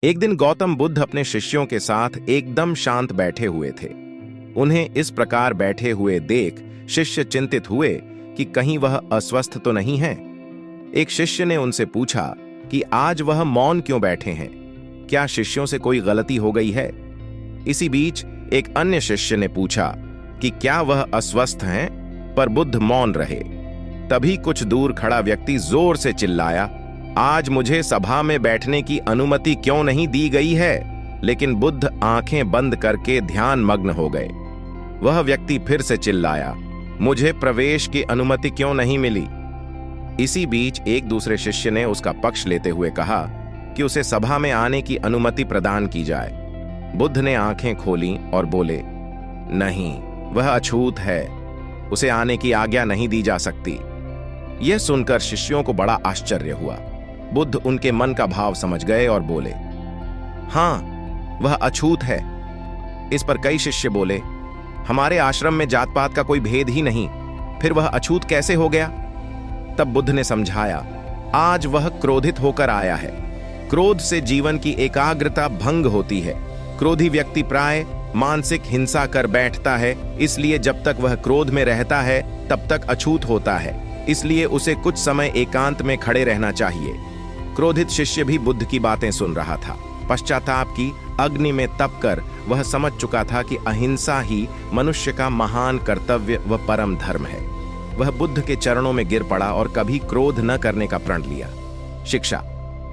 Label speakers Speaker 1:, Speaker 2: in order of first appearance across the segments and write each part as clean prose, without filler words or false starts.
Speaker 1: एक दिन गौतम बुद्ध अपने शिष्यों के साथ एकदम शांत बैठे हुए थे। उन्हें इस प्रकार बैठे हुए देख शिष्य चिंतित हुए कि कहीं वह अस्वस्थ तो नहीं है। एक शिष्य ने उनसे पूछा कि आज वह मौन क्यों बैठे हैं, क्या शिष्यों से कोई गलती हो गई है। इसी बीच एक अन्य शिष्य ने पूछा कि क्या वह अस्वस्थ हैं, पर बुद्ध मौन रहे। तभी कुछ दूर खड़ा व्यक्ति जोर से चिल्लाया, आज मुझे सभा में बैठने की अनुमति क्यों नहीं दी गई है। लेकिन बुद्ध आंखें बंद करके ध्यान मग्न हो गए। वह व्यक्ति फिर से चिल्लाया, मुझे प्रवेश की अनुमति क्यों नहीं मिली। इसी बीच एक दूसरे शिष्य ने उसका पक्ष लेते हुए कहा कि उसे सभा में आने की अनुमति प्रदान की जाए। बुद्ध ने आंखें खोलीं और बोले, नहीं, वह अछूत है, उसे आने की आज्ञा नहीं दी जा सकती। यह सुनकर शिष्यों को बड़ा आश्चर्य हुआ। बुद्ध उनके मन का भाव समझ गए और बोले, हां, वह अछूत है। इस पर कई शिष्य बोले, हमारे आश्रम में जात पात का कोई भेद ही नहीं, फिर वह अछूत कैसे हो गया। तब बुद्ध ने समझाया, आज वह क्रोधित होकर आया है। क्रोध से जीवन की एकाग्रता भंग होती है। क्रोधी व्यक्ति प्राय मानसिक हिंसा कर बैठता है, इसलिए जब तक वह क्रोध में रहता है तब तक अछूत होता है। इसलिए उसे कुछ समय एकांत में खड़े रहना चाहिए। क्रोधित शिष्य भी बुद्ध की बातें सुन रहा था। पश्चाताप की अग्नि में तप कर वह समझ चुका था कि अहिंसा ही मनुष्य का महान कर्तव्य व परम धर्म है। वह बुद्ध के चरणों में गिर पड़ा और कभी क्रोध न करने का प्रण लिया। शिक्षा,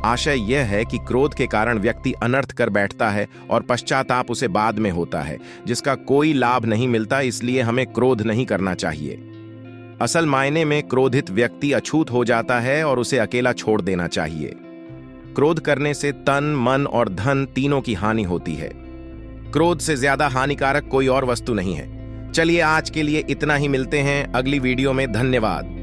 Speaker 1: आशय यह है कि क्रोध के कारण व्यक्ति अनर्थ कर बैठता है और पश्चाताप उसे बाद में होता है, जिसका कोई लाभ नहीं मिलता। इसलिए हमें क्रोध नहीं करना चाहिए। असल मायने में क्रोधित व्यक्ति अछूत हो जाता है और उसे अकेला छोड़ देना चाहिए। क्रोध करने से तन, मन और धन तीनों की हानि होती है। क्रोध से ज्यादा हानिकारक कोई और वस्तु नहीं है। चलिए आज के लिए इतना ही, मिलते हैं अगली वीडियो में। धन्यवाद।